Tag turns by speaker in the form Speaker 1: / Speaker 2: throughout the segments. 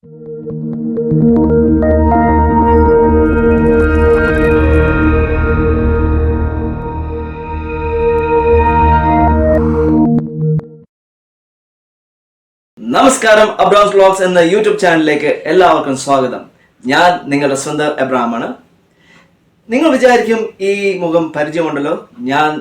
Speaker 1: നമസ്കാരം, Abraham's vlogs എന്ന YouTube ചാനലിലേക്ക് എല്ലാവർക്കും സ്വാഗതം. ഞാൻ നിങ്ങളുടെ സ്വന്തം എബ്രാമാണ്. നിങ്ങൾ വിചാരിക്കും ഈ മുഖം പരിചയമുണ്ടല്ലോ, ഞാൻ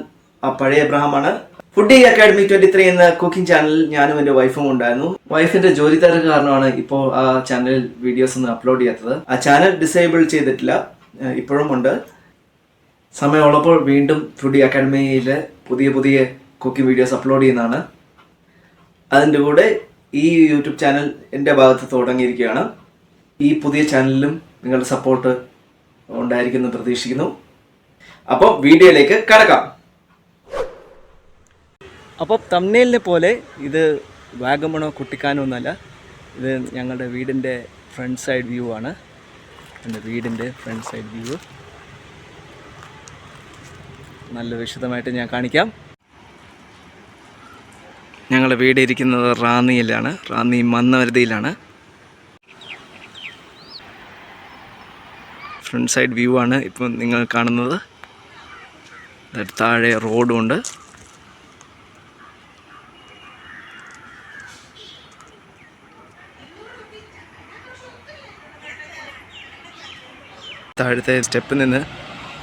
Speaker 1: ആ പഴയ എബ്രഹാമാണ്. ഫുഡി അക്കാഡമി 23 എന്ന കുക്കിംഗ് ചാനലിൽ ഞാനും എൻ്റെ വൈഫും ഉണ്ടായിരുന്നു. വൈഫിന്റെ ജോലി തിരക്ക് കാരണമാണ് ഇപ്പോൾ ആ ചാനലിൽ വീഡിയോസ് ഒന്നും അപ്ലോഡ് ചെയ്യാത്തത്. ആ ചാനൽ ഡിസേബിൾ ചെയ്തിട്ടില്ല, ഇപ്പോഴും ഉണ്ട്. സമയമുള്ളപ്പോൾ വീണ്ടും ഫുഡി അക്കാഡമിയിൽ പുതിയ പുതിയ കുക്കിംഗ് വീഡിയോസ് അപ്ലോഡ് ചെയ്യുന്നതാണ്. അതിൻ്റെ കൂടെ ഈ യൂട്യൂബ് ചാനൽ എൻ്റെ ഭാഗത്ത് തുടങ്ങിയിരിക്കുകയാണ്. ഈ പുതിയ ചാനലിലും നിങ്ങളുടെ സപ്പോർട്ട് ഉണ്ടായിരിക്കുമെന്ന് പ്രതീക്ഷിക്കുന്നു. അപ്പോൾ വീഡിയോയിലേക്ക് കടക്കാം. അപ്പോൾ തംബ്നെയിലിനെ പോലെ ഇത് വാഗമണോ കുട്ടിക്കാനോ ഒന്നുമല്ല, ഇത് ഞങ്ങളുടെ വീടിൻ്റെ ഫ്രണ്ട് സൈഡ് വ്യൂ ആണ്. എൻ്റെ വീടിൻ്റെ ഫ്രണ്ട് സൈഡ് വ്യൂ നല്ല വിശദമായിട്ട് ഞാൻ കാണിക്കാം. ഞങ്ങളുടെ വീട് ഇരിക്കുന്നത് റാന്നിയിലാണ്, റാന്നി മന്നവരുതിയിലാണ്. ഫ്രണ്ട് സൈഡ് വ്യൂ ആണ് ഇപ്പം നിങ്ങൾ കാണുന്നത്. താഴെ റോഡുമുണ്ട്. താഴത്തെ സ്റ്റെപ്പിൽ നിന്ന്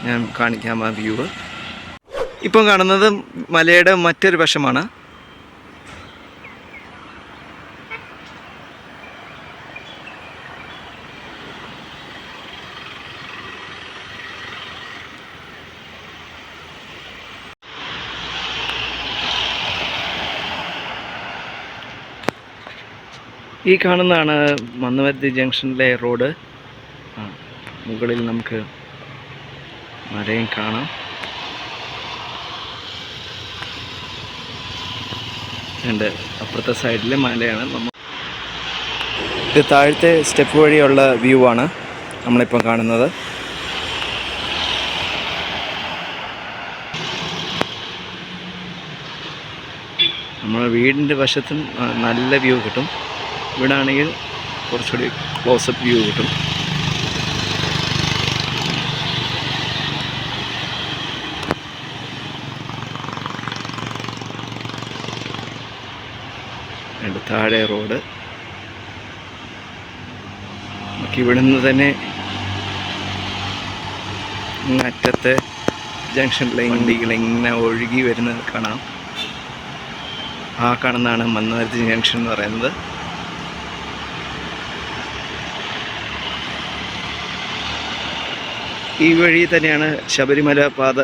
Speaker 1: ഞാൻ കാണിക്കാം ആ വ്യൂ. ഇപ്പം കാണുന്നത് മലയുടെ മറ്റൊരു വശമാണ്. ഈ കാണുന്നതാണ് മന്നവരുതി ജംഗ്ഷനിലെ റോഡ്. മുകളിൽ നമുക്ക് മലയും കാണാം. എൻ്റെ അപ്പുറത്തെ സൈഡിലെ മലയാണ്. ഇത് താഴത്തെ സ്റ്റെപ്പ് വഴിയുള്ള വ്യൂ ആണ് നമ്മളിപ്പം കാണുന്നത്. നമ്മുടെ വീടിൻ്റെ വശത്തും നല്ല വ്യൂ കിട്ടും. ഇവിടെ ആണെങ്കിൽ കുറച്ചുകൂടി ക്ലോസപ്പ് വ്യൂ കിട്ടും. രണ്ട് താഴെ റോഡ്. നമുക്ക് ഇവിടുന്ന് തന്നെ അറ്റത്തെ ജംഗ്ഷനിലെ വണ്ടികൾ ഇങ്ങനെ ഒഴുകി വരുന്നത് കാണാം. ആ കാണുന്നതാണ് മന്നവരുതി ജംഗ്ഷൻ എന്ന് പറയുന്നത്. ഈ വഴി തന്നെയാണ് ശബരിമല പാത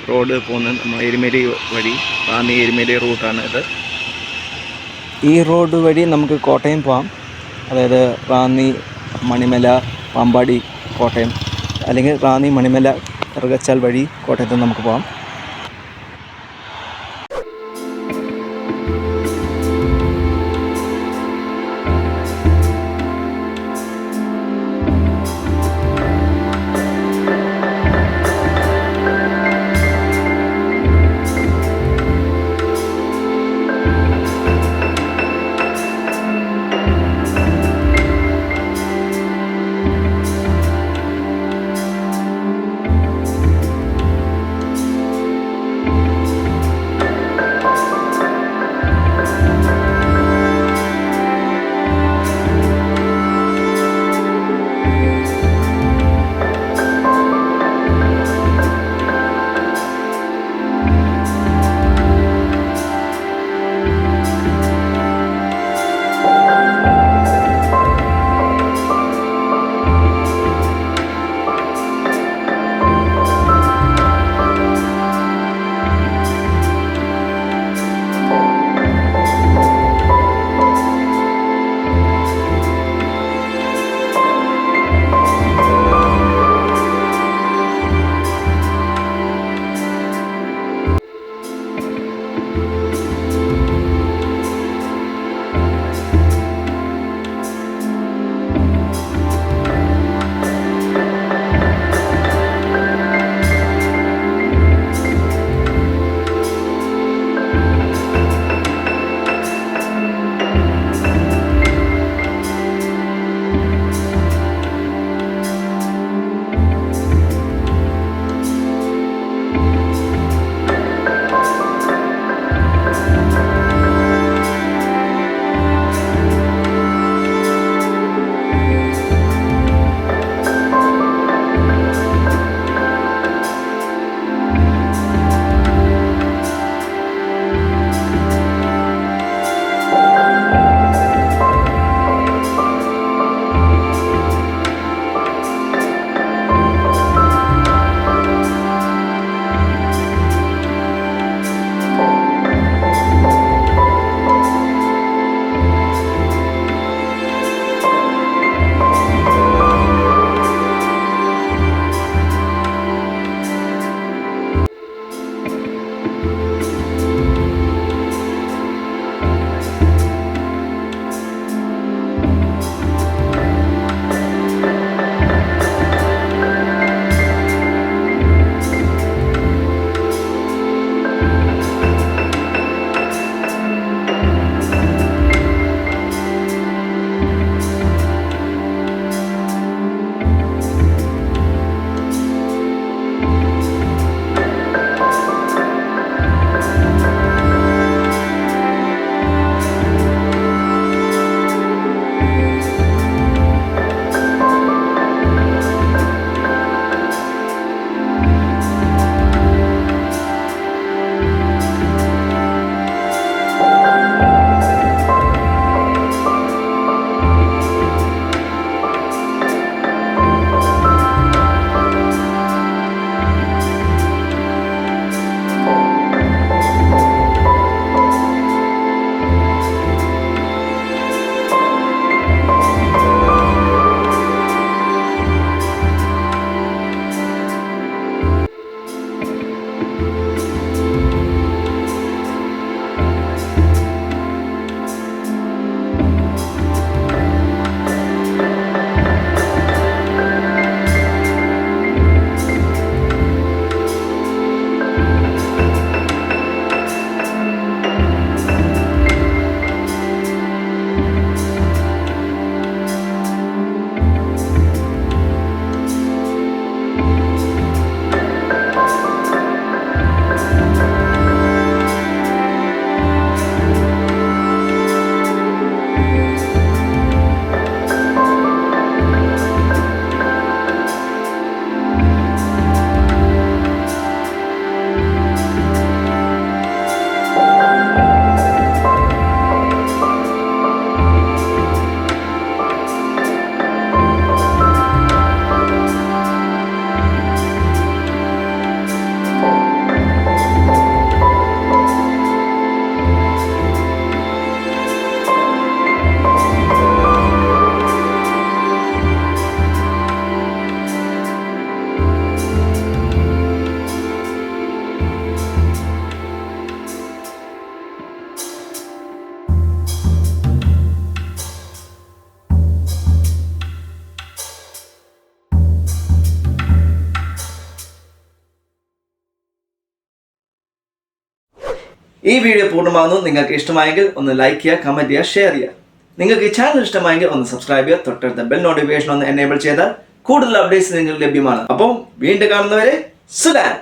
Speaker 1: റോഡ് പോകുന്നത്. നമ്മൾ എരുമേലി വഴി, റാന്നി എരുമേലി റൂട്ടാണ് ഇത്. ഈ റോഡ് വഴി നമുക്ക് കോട്ടയം പോകാം. അതായത് റാന്നി, മണിമല, പാമ്പാടി, കോട്ടയം, അല്ലെങ്കിൽ റാന്നി, മണിമല, ഇറകച്ചാൽ വഴി കോട്ടയത്ത് നമുക്ക് പോകാം. ഈ വീഡിയോ പൂർണ്ണമാകുന്നു. നിങ്ങൾക്ക് ഇഷ്ടമായെങ്കിൽ ഒന്ന് ലൈക്ക് ചെയ്യുക, കമന്റ് ചെയ്യുക, ഷെയർ ചെയ്യുക. നിങ്ങൾക്ക് ഈ ചാനൽ ഇഷ്ടമായെങ്കിൽ ഒന്ന് സബ്സ്ക്രൈബ് ചെയ്യുക. തൊട്ടടുത്ത ബെൽ നോട്ടിഫിക്കേഷൻ ഒന്ന് എനേബിൾ ചെയ്താൽ കൂടുതൽ അപ്ഡേറ്റ്സ് നിങ്ങൾക്ക് ലഭ്യമാണ്. അപ്പം വീണ്ടും കാണുന്നവരെ സുഡാൻ.